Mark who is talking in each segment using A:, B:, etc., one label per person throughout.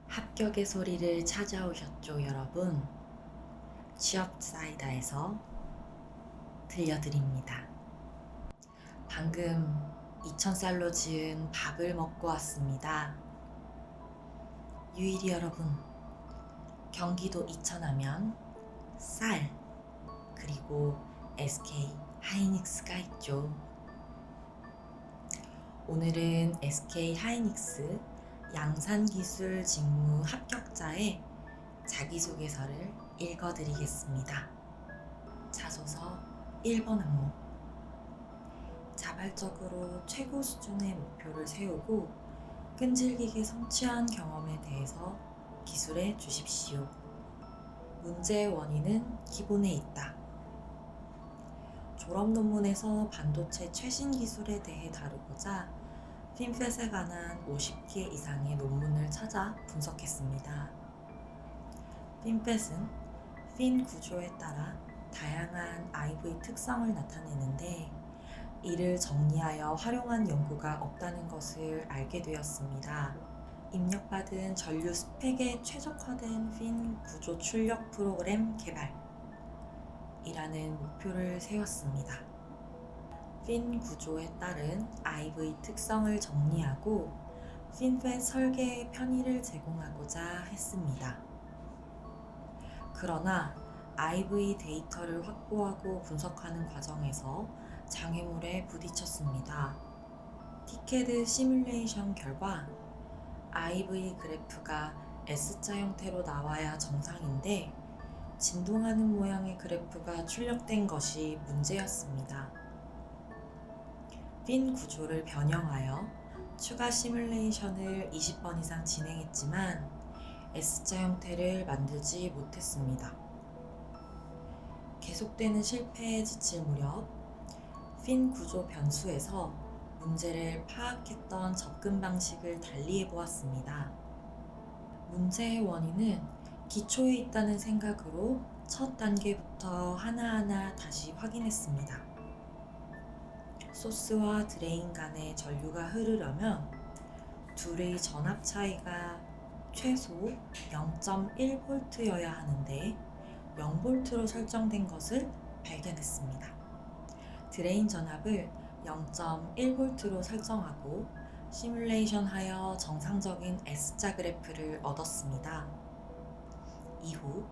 A: 합격의 소리를 찾아오셨죠, 여러분? 취업사이다에서 들려드립니다. 방금 2,000쌀로 지은 밥을 먹고 왔습니다. 유일이 여러분, 경기도 이천하면 쌀, 그리고 SK 하이닉스가 있죠. 오늘은 SK 하이닉스 양산기술 직무 합격자의 자기소개서를 읽어드리겠습니다. 자소서 1번 항목. 자발적으로 최고 수준의 목표를 세우고 끈질기게 성취한 경험에 대해서 기술해 주십시오. 문제의 원인은 기본에 있다. 졸업 논문에서 반도체 최신 기술에 대해 다루고자 핀펫에 관한 50개 이상의 논문을 찾아 분석했습니다. 핀펫은 핀 구조에 따라 다양한 IV 특성을 나타내는데 이를 정리하여 활용한 연구가 없다는 것을 알게 되었습니다. 입력받은 전류 스펙에 최적화된 핀 구조 출력 프로그램 개발이라는 목표를 세웠습니다. 핀 구조에 따른 IV 특성을 정리하고 핀펫 설계의 편의를 제공하고자 했습니다. 그러나 IV 데이터를 확보하고 분석하는 과정에서 장애물에 부딪혔습니다. 티켓 시뮬레이션 결과 IV 그래프가 S자 형태로 나와야 정상인데 진동하는 모양의 그래프가 출력된 것이 문제였습니다. 핀 구조를 변형하여 추가 시뮬레이션을 20번 이상 진행했지만 S자 형태를 만들지 못했습니다. 계속되는 실패에 지칠 무렵 핀 구조 변수에서 문제를 파악했던 접근 방식을 달리해 보았습니다. 문제의 원인은 기초에 있다는 생각으로 첫 단계부터 하나하나 다시 확인했습니다. 소스와 드레인 간의 전류가 흐르려면 둘의 전압 차이가 최소 0.1V여야 하는데 0V로 설정된 것을 발견했습니다. 드레인 전압을 0.1V로 설정하고 시뮬레이션하여 정상적인 S자 그래프를 얻었습니다. 이후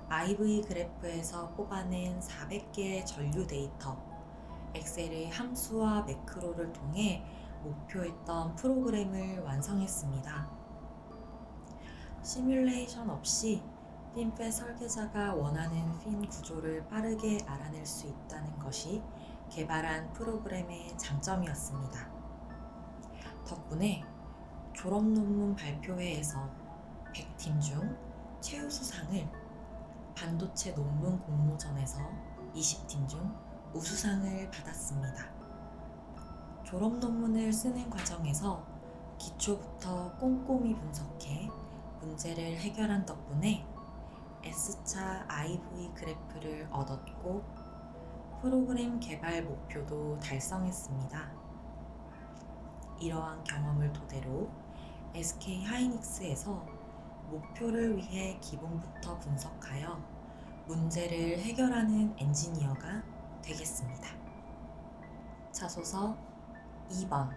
A: IV 그래프에서 뽑아낸 400개의 전류 데이터, 엑셀의 함수와 매크로를 통해 목표했던 프로그램을 완성했습니다. 시뮬레이션 없이 핀펫 설계자가 원하는 핀 구조를 빠르게 알아낼 수 있다는 것이 개발한 프로그램의 장점이었습니다. 덕분에 졸업 논문 발표회에서 100팀 중 최우수상을, 반도체 논문 공모전에서 20팀 중 우수상을 받았습니다. 졸업 논문을 쓰는 과정에서 기초부터 꼼꼼히 분석해 문제를 해결한 덕분에 S차 IV 그래프를 얻었고 프로그램 개발 목표도 달성했습니다. 이러한 경험을 토대로 SK 하이닉스에서 목표를 위해 기본부터 분석하여 문제를 해결하는 엔지니어가 되겠습니다. 자소서 2번.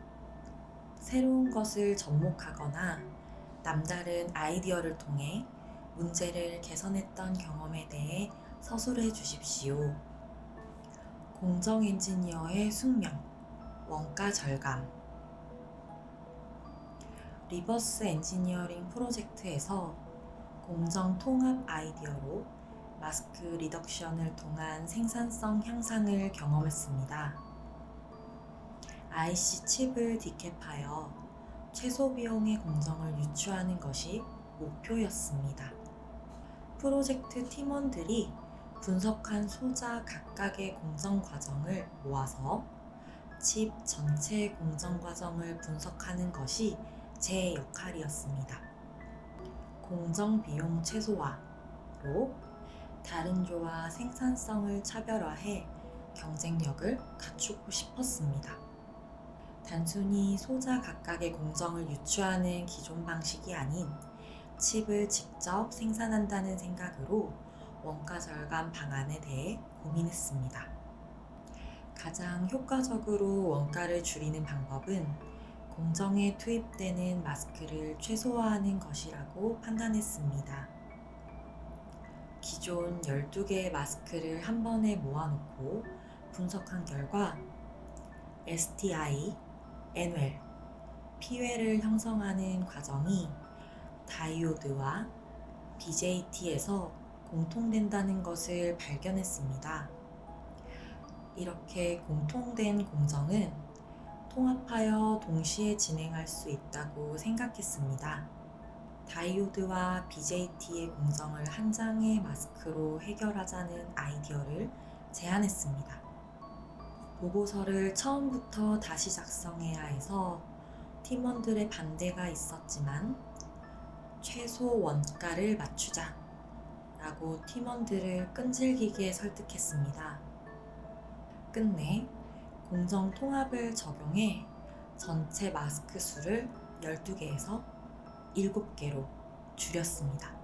A: 새로운 것을 접목하거나 남다른 아이디어를 통해 문제를 개선했던 경험에 대해 서술해 주십시오. 공정 엔지니어의 숙명, 원가 절감. 리버스 엔지니어링 프로젝트에서 공정 통합 아이디어로 마스크 리덕션을 통한 생산성 향상을 경험했습니다. IC 칩을 디캡하여 최소 비용의 공정을 유추하는 것이 목표였습니다. 프로젝트 팀원들이 분석한 소자 각각의 공정 과정을 모아서 칩 전체 공정 과정을 분석하는 것이 제 역할이었습니다. 공정 비용 최소화로 다른 조와 생산성을 차별화해 경쟁력을 갖추고 싶었습니다. 단순히 소자 각각의 공정을 유추하는 기존 방식이 아닌 칩을 직접 생산한다는 생각으로 원가 절감 방안에 대해 고민했습니다. 가장 효과적으로 원가를 줄이는 방법은 공정에 투입되는 마스크를 최소화하는 것이라고 판단했습니다. 기존 12개의 마스크를 한 번에 모아놓고 분석한 결과 STI, NWEL, P웰을 형성하는 과정이 다이오드와 BJT에서 공통된다는 것을 발견했습니다. 이렇게 공통된 공정은 통합하여 동시에 진행할 수 있다고 생각했습니다. 다이오드와 BJT의 공정을 한 장의 마스크로 해결하자는 아이디어를 제안했습니다. 보고서를 처음부터 다시 작성해야 해서 팀원들의 반대가 있었지만 최소 원가를 맞추자 라고 팀원들을 끈질기게 설득했습니다. 끝내 공정 통합을 적용해 전체 마스크 수를 12개에서 7개로 줄였습니다.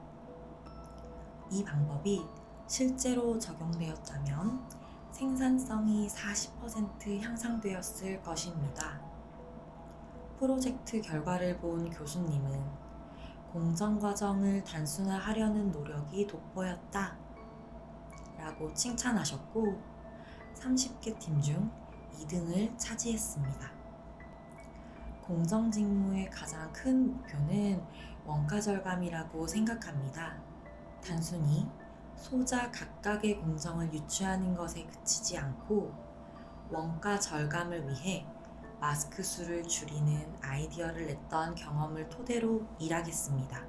A: 이 방법이 실제로 적용되었다면 생산성이 40% 향상되었을 것입니다. 프로젝트 결과를 본 교수님은 공정 과정을 단순화하려는 노력이 돋보였다 라고 칭찬하셨고 30개 팀 중 2등을 차지했습니다. 공정 직무의 가장 큰 목표는 원가 절감이라고 생각합니다. 단순히 소자 각각의 공정을 유추하는 것에 그치지 않고 원가 절감을 위해 마스크 수를 줄이는 아이디어를 냈던 경험을 토대로 일하겠습니다.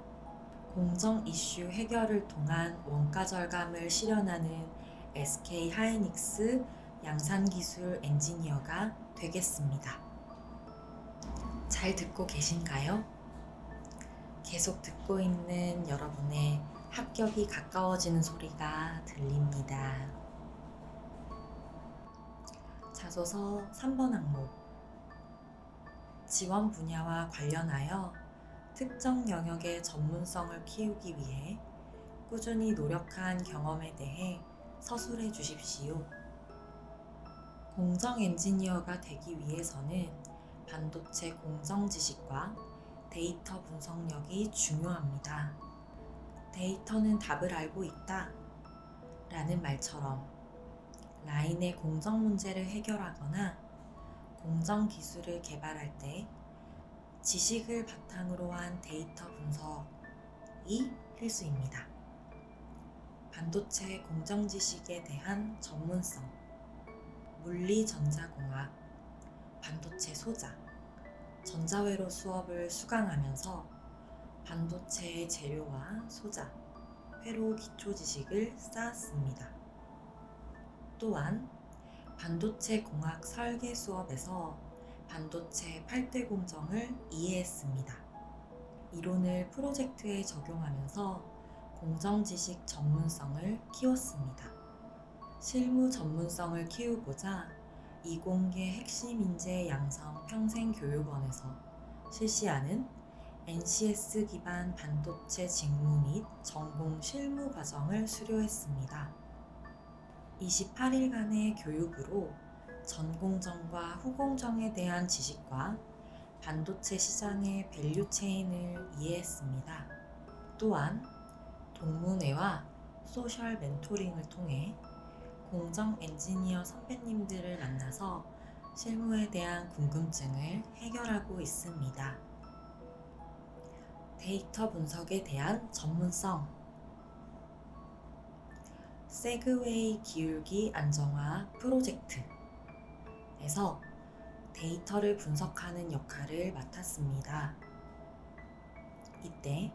A: 공정 이슈 해결을 통한 원가 절감을 실현하는 SK 하이닉스 양산기술 엔지니어가 되겠습니다. 잘 듣고 계신가요? 계속 듣고 있는 여러분의 합격이 가까워지는 소리가 들립니다. 자소서 3번 항목. 지원 분야와 관련하여 특정 영역의 전문성을 키우기 위해 꾸준히 노력한 경험에 대해 서술해 주십시오. 공정 엔지니어가 되기 위해서는 반도체 공정 지식과 데이터 분석력이 중요합니다. 데이터는 답을 알고 있다 라는 말처럼 라인의 공정 문제를 해결하거나 공정 기술을 개발할 때 지식을 바탕으로 한 데이터 분석이 필수입니다. 반도체 공정 지식에 대한 전문성, 물리 전자공학, 반도체 소자, 전자회로 수업을 수강하면서 반도체의 재료와 소자, 회로 기초 지식을 쌓았습니다. 또한 반도체 공학 설계 수업에서 반도체 8대 공정을 이해했습니다. 이론을 프로젝트에 적용하면서 공정 지식 전문성을 키웠습니다. 실무 전문성을 키우고자 이공계 핵심 인재 양성 평생교육원에서 실시하는 NCS 기반 반도체 직무 및 전공 실무 과정을 수료했습니다. 28일간의 교육으로 전공정과 후공정에 대한 지식과 반도체 시장의 밸류체인을 이해했습니다. 또한 동문회와 소셜 멘토링을 통해 공정 엔지니어 선배님들을 만나서 실무에 대한 궁금증을 해결하고 있습니다. 데이터 분석에 대한 전문성. 세그웨이 기울기 안정화 프로젝트에서 데이터를 분석하는 역할을 맡았습니다. 이때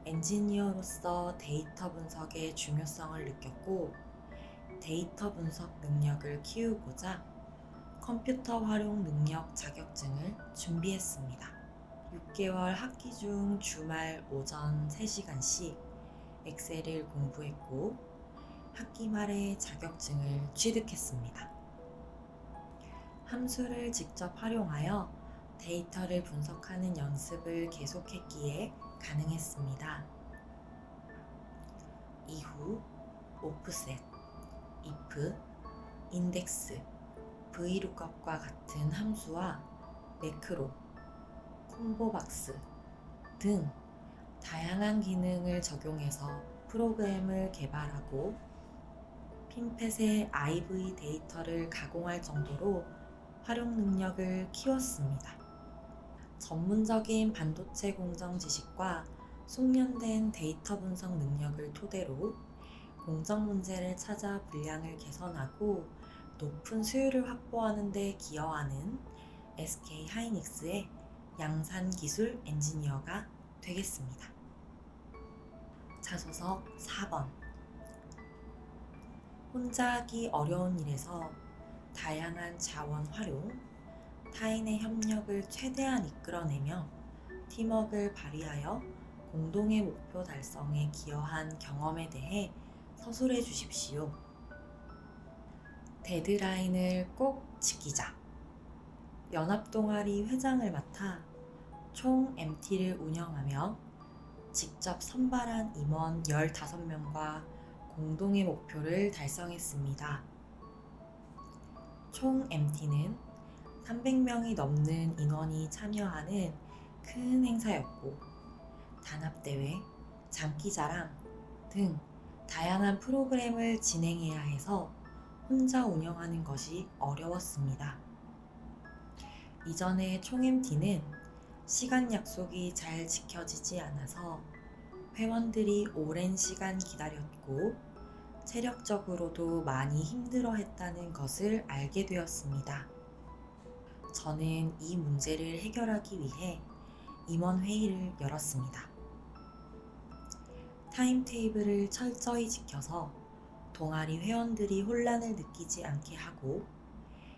A: 엔지니어로서 데이터 분석의 중요성을 느꼈고 데이터 분석 능력을 키우고자 컴퓨터 활용 능력 자격증을 준비했습니다. 6개월 학기 중 주말 오전 3시간씩 엑셀을 공부했고 학기 말에 자격증을 취득했습니다. 함수를 직접 활용하여 데이터를 분석하는 연습을 계속했기에 가능했습니다. 이후 오프셋, if, 인덱스, vlookup과 같은 함수와 매크로, 콤보박스 등 다양한 기능을 적용해서 프로그램을 개발하고 핀펫의 IV 데이터를 가공할 정도로 활용 능력을 키웠습니다. 전문적인 반도체 공정 지식과 숙련된 데이터 분석 능력을 토대로 공정 문제를 찾아 분량을 개선하고 높은 수율을 확보하는 데 기여하는 SK 하이닉스의 양산 기술 엔지니어가 되겠습니다. 자소서 4번. 혼자 하기 어려운 일에서 다양한 자원 활용, 타인의 협력을 최대한 이끌어내며 팀워크를 발휘하여 공동의 목표 달성에 기여한 경험에 대해 서술해 주십시오. 데드라인을 꼭 지키자. 연합동아리 회장을 맡아 총 MT를 운영하며 직접 선발한 임원 15명과 공동의 목표를 달성했습니다. 총 MT는 300명이 넘는 인원이 참여하는 큰 행사였고 단합대회, 장기자랑 등 다양한 프로그램을 진행해야 해서 혼자 운영하는 것이 어려웠습니다. 이전에 총 MT는 시간 약속이 잘 지켜지지 않아서 회원들이 오랜 시간 기다렸고 체력적으로도 많이 힘들어했다는 것을 알게 되었습니다. 저는 이 문제를 해결하기 위해 임원회의를 열었습니다. 타임테이블을 철저히 지켜서 동아리 회원들이 혼란을 느끼지 않게 하고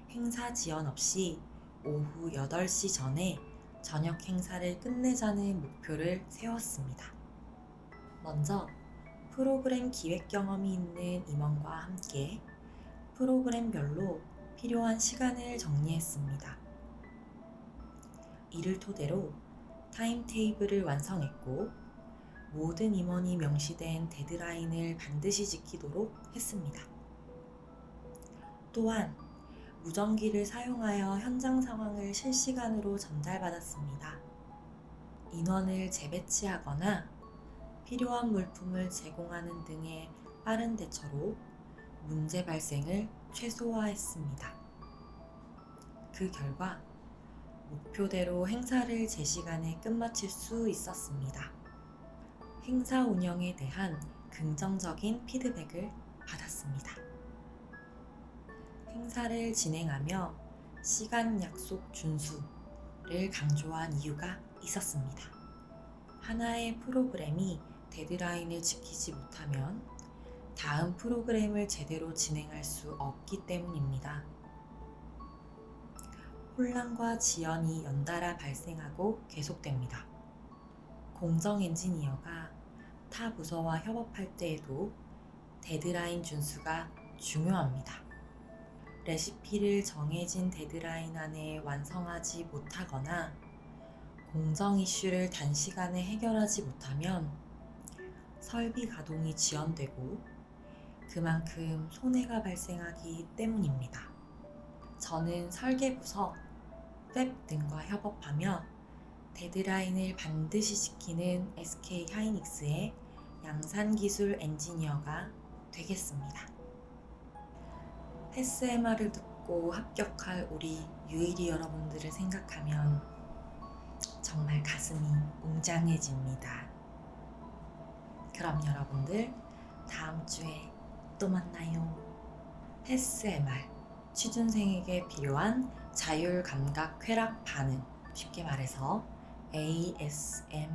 A: 행사 지연 없이 오후 8시 전에 저녁 행사를 끝내자는 목표를 세웠습니다. 먼저 프로그램 기획 경험이 있는 임원과 함께 프로그램별로 필요한 시간을 정리했습니다. 이를 토대로 타임테이블을 완성했고 모든 임원이 명시된 데드라인을 반드시 지키도록 했습니다. 또한 무전기를 사용하여 현장 상황을 실시간으로 전달받았습니다. 인원을 재배치하거나 필요한 물품을 제공하는 등의 빠른 대처로 문제 발생을 최소화했습니다. 그 결과 목표대로 행사를 제 시간에 끝마칠 수 있었습니다. 행사 운영에 대한 긍정적인 피드백을 받았습니다. 행사를 진행하며 시간 약속 준수를 강조한 이유가 있었습니다. 하나의 프로그램이 데드라인을 지키지 못하면 다음 프로그램을 제대로 진행할 수 없기 때문입니다. 혼란과 지연이 연달아 발생하고 계속됩니다. 공정 엔지니어가 타 부서와 협업할 때에도 데드라인 준수가 중요합니다. 레시피를 정해진 데드라인 안에 완성하지 못하거나 공정 이슈를 단시간에 해결하지 못하면 설비 가동이 지연되고 그만큼 손해가 발생하기 때문입니다. 저는 설계부서, 웹 등과 협업하며 데드라인을 반드시 지키는 SK 하이닉스의 양산기술 엔지니어가 되겠습니다. SMR을 듣고 합격할 우리 유일이 여러분들을 생각하면 정말 가슴이 웅장해집니다. 그럼 여러분들 다음 주에 또 만나요. SMR, 취준생에게 필요한 자율 감각 쾌락 반응, 쉽게 말해서 ASMR